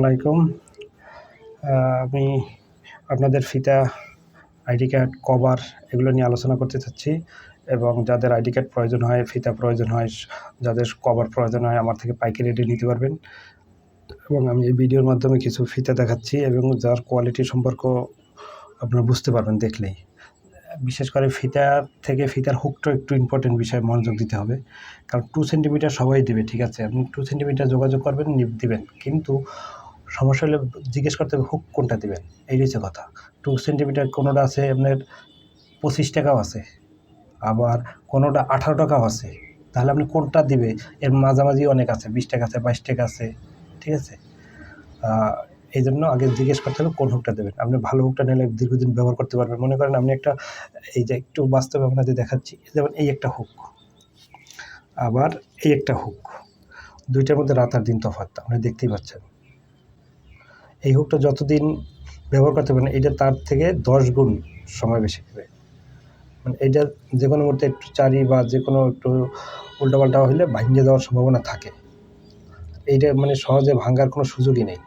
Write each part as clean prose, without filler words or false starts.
আসসালামাইকুম। আমি আপনাদের ফিতা, আইডি কার্ড, কভার এগুলো নিয়ে আলোচনা করতে চাচ্ছি এবং যাদের আইডি কার্ড প্রয়োজন হয়, ফিতা প্রয়োজন হয়, যাদের কভার প্রয়োজন হয় আমার থেকে পাইকারি রেটে নিতে পারবেন। এবং আমি এই ভিডিওর মাধ্যমে কিছু ফিতা দেখাচ্ছি এবং যার কোয়ালিটি সম্পর্ক আপনারা বুঝতে পারবেন দেখলেই। বিশেষ করে ফিতার থেকে ফিতার হুকটা একটু ইম্পর্টেন্ট বিষয়ে মনোযোগ দিতে হবে, কারণ 2 সেন্টিমিটার সবাই দেবে, ঠিক আছে, আপনি 2 সেন্টিমিটার যোগাযোগ করবেন, দিবেন, কিন্তু সমস্যা হলে জিজ্ঞেস করতে হবে হুক কোনটা দেবেন। এই হচ্ছে কথা। 2 সেন্টিমিটার কোনোটা আছে আপনার 25 টাকাও আছে, আবার কোনোটা 18 টাকাও আছে। তাহলে আপনি কোনটা দিবে? এর মাঝামাঝি অনেক আছে, 20 টাকা আছে, 22 টাকা আছে, ঠিক আছে। এই জন্য আগে জিজ্ঞেস করতে হবে কোন হুকটা দেবেন। আপনি ভালো হুকটা নিলে দীর্ঘদিন ব্যবহার করতে পারবেন। মনে করেন আপনি একটা, এই যে একটু বাস্তবে আপনাদের দেখাচ্ছি, যেমন এই একটা হুক, আবার এই একটা হুক, দুইটার মধ্যে রাত আর দিন তফাৎ, আপনি দেখতেই পাচ্ছেন। এই হুকটা যতদিন ব্যবহার করতে পারেন, এটা তার থেকে 10 গুণ সময় বেশি নেবে। মানে এটা যে কোনো মুহূর্তে একটু চারি বা যে কোনো একটু উল্টাপাল্টা হলে ভাঙিয়ে যাওয়ার সম্ভাবনা থাকে। এইটা মানে সহজে ভাঙার কোনো সুযোগই নেই।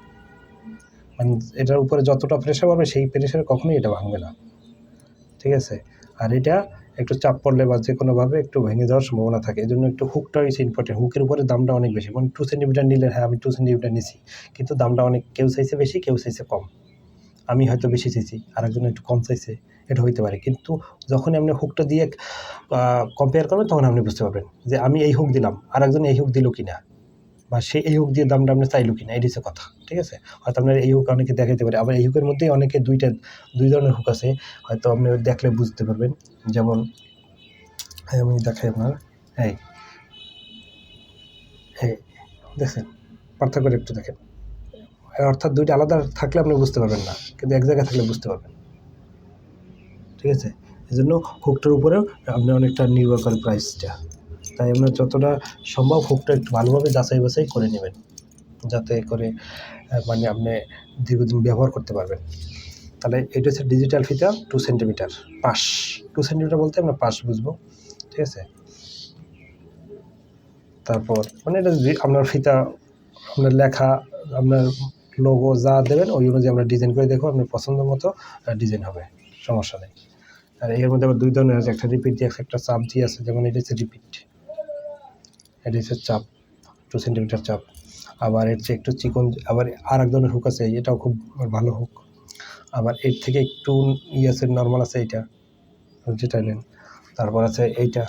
মানে এটার উপরে যতটা প্রেশার পাবে সেই প্রেশারে কখনোই এটা ভাঙবে না, ঠিক আছে। আর এটা একটু চাপ পড়লে বা যে কোনোভাবে একটু ভেঙে যাওয়ার সম্ভাবনা থাকে। এই জন্য একটু হুকটা হচ্ছে ইম্পর্টেন্ট। হুকের উপরে দামটা অনেক বেশি। মানে 2 সেন্টিমিটার নিলে, হ্যাঁ আমি 2 সেন্টিমিটার নিছি, কিন্তু দামটা অনেক, কেউ চাইছে বেশি, কেউ চাইছে কম। আমি হয়তো বেশি চাইছি, আরেকজন একটু কম চাইছে, এটা হইতে পারে। কিন্তু যখনই আপনি হুকটা দিয়ে কম্পেয়ার করবেন, তখন আপনি বুঝতে পারবেন যে আমি এই হুক দিলাম, আরেকজন এই হুক দিল কিনা, বা সে এই হুক দিয়ে দামটা আপনি চাইলো কিনা, এটি হচ্ছে কথা, ঠিক আছে। হয়তো আপনার এই হুক অনেকে দেখাইতে পারে, আবার এই হুকের মধ্যেই অনেকে দুই ধরনের হুক আছে, হয়তো আপনি দেখলে বুঝতে পারবেন। যেমন আমি দেখাই আপনার, এই দেখেন, পার্থক্য একটু দেখেন। অর্থাৎ দুইটা আলাদা থাকলে আপনি বুঝতে পারবেন না, কিন্তু এক জায়গায় থাকলে বুঝতে পারবেন, ঠিক আছে। এই জন্য হুকটার উপরেও আপনি অনেকটা নির্ভর করে প্রাইসটা। তাই আপনার যতটা সম্ভব হুকটা একটু ভালোভাবে যাচাই বাছাই করে নেবেন, যাতে করে মানে আপনি দীর্ঘদিন ব্যবহার করতে পারবেন। তাহলে এটা হচ্ছে ডিজিটাল ফিতা 2 সেন্টিমিটার পাশ। 2 সেন্টিমিটার বলতে আমরা পাশ বুঝবো, ঠিক আছে। তারপর মানে এটা আপনার ফিতা, আপনার লেখা, আপনার লোগো যা দেবেন ওই অনুযায়ী আমরা ডিজাইন করে দেখো, আপনার পছন্দ মতো ডিজাইন হবে, সমস্যা নেই। আর এর মধ্যে আবার দুই ধরনের আছে, একটা রিপিট দিয়ে একটা চাপ দিয়ে আছে। যেমন এটা হচ্ছে রিপিট, এটা হচ্ছে চাপ, 2 সেন্টিমিটার চাপ। আবার এর চেয়ে একটু চিকন আবার আর এক ধরনের হুক আছে, এটাও খুব ভালো হুক। আবার এর থেকে একটু আছে, নর্মাল আছে এইটা, যেটা নেন। তারপর আছে এইটা,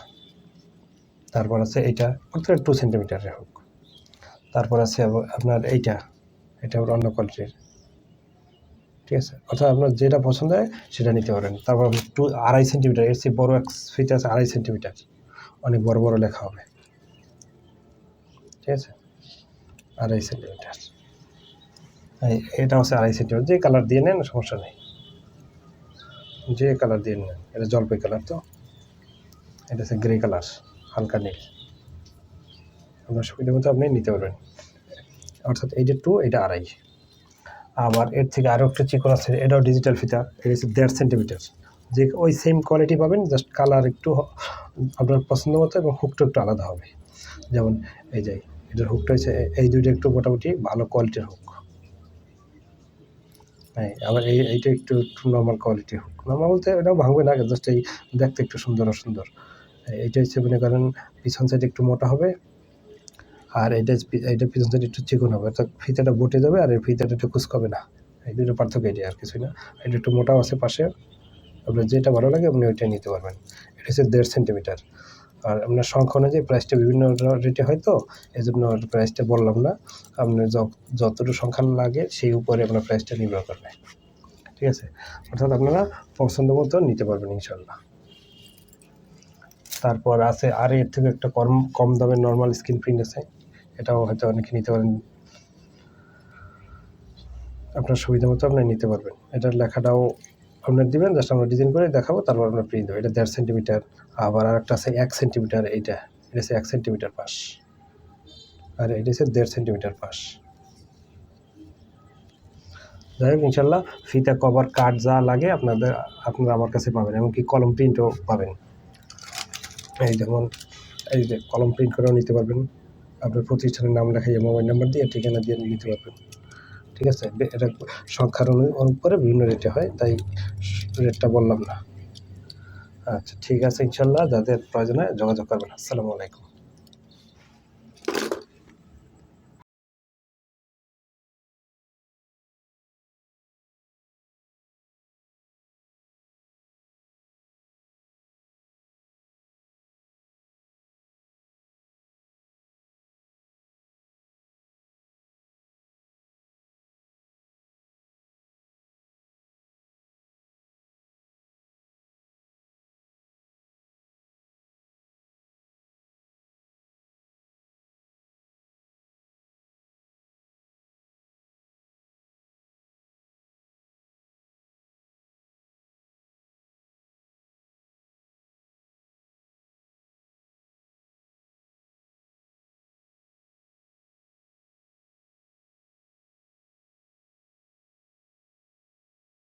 তারপর আছে এইটা, অর্থাৎ 2 সেন্টিমিটারের হুক। তারপর আছে আপনার এইটা, এটা আবার অন্য কোয়ালিটির, ঠিক আছে। অর্থাৎ আপনার যেটা পছন্দ হয় সেটা নিতে পারেন। তারপর 2.5 সেন্টিমিটার, এর চেয়ে বড় এক ফিতা আছে 2.5 সেন্টিমিটার, অনেক বড় বড় লেখা হবে, ঠিক আছে। 2.5 সেন্টিমিটার, এটা হচ্ছে 2.5 সেন্টিমিটার। যে কালার দিয়ে নেন সমস্যা নেই, যে কালার দিয়ে নেন। এটা জলপাই কালার, তো এটা হচ্ছে গ্রে কালার, হালকা নীল। আপনার সুবিধা মতো আপনি নিতে পারবেন। অর্থাৎ এইটা 2, এটা 2.5। আবার এর থেকে আরও একটা চিকন আছে, এটাও ডিজিটাল ফিতা, এটা হচ্ছে 1.5 সেন্টিমিটার। যে ওই সেম কোয়ালিটি পাবেন, জাস্ট কালার একটু আপনার পছন্দ মতো এবং হুকটা একটু আলাদা হবে। যেমন এই যে এটার হুকটা হচ্ছে, এই দুইটা একটু মোটামুটি ভালো কোয়ালিটির হুক। হ্যাঁ, আবার এইটা একটু নর্মাল কোয়ালিটির হুক। নর্মাল বলতে এটাও ভাঙবে না, জাস্ট এই দেখতে একটু সুন্দর। এইটা হচ্ছে মনে করেন পিছন সাইড একটু মোটা হবে, আর এইটা পিছন সাইড একটু চিকন হবে, অর্থাৎ ফিতাটা বটে যাবে আর এই ফিতাটা একটু কুচকাবে না। এই দুটো পার্থক্য, এটাই, আর কিছুই না। এটা একটু মোটাও আছে পাশে, আপনার যেটা ভালো লাগে আপনি ওইটাই নিতে পারবেন। এটা হচ্ছে 1.5 সেন্টিমিটার। আর আপনার সংখ্যা অনুযায়ী প্রাইসটা বিভিন্ন রেটে হয়, তো এই জন্য প্রাইসটা বললাম না। আপনার যতটুকু সংখ্যা লাগে সেই উপরে আপনার প্রাইসটা নির্ভর করবে, ঠিক আছে। অর্থাৎ আপনারা পছন্দ মতো নিতে পারবেন ইনশাল্লাহ। তারপর আছে আর এর থেকে একটা কম দামের নর্মাল স্ক্রিন প্রিন্ট আছে, এটাও হয়তো অনেকে নিতে পারেন, আপনার সুবিধা মতো আপনি নিতে পারবেন। এটার লেখাটাও আপনার দিবেন, জাস্ট আমরা ডিজাইন করে দেখাবো, তারপর আমরা প্রিন্ট দেবো। এটা 1.5 সেন্টিমিটার। আবার আরেকটা আছে 1 সেন্টিমিটার, এটা হচ্ছে 1 সেন্টিমিটার পাশ, আর এটা হচ্ছে 1.5 সেন্টিমিটার পাশ। যাই হোক, ইনশাল্লাহ ফিতা, কভার, কাঠ যা লাগে আপনারা আমার কাছে পাবেন, এমনকি কলম প্রিন্টও পাবেন। এই যেমন এই যে কলম প্রিন্ট করেও নিতে পারবেন, আপনার প্রতিষ্ঠানের নাম লেখাইয়ে মোবাইল নাম্বার দিয়ে ঠিকানা দিয়ে নিতে পারবেন। ঠিক আছে, এটা সংখ্যার অনুপাতে বিভিন্ন রেটে হয়, তাই রেটটা বললাম না। আচ্ছা ঠিক আছে, ইনশাল্লাহ যাদের প্রয়োজন হয় যোগাযোগ করবেন। আসসালামু আলাইকুম।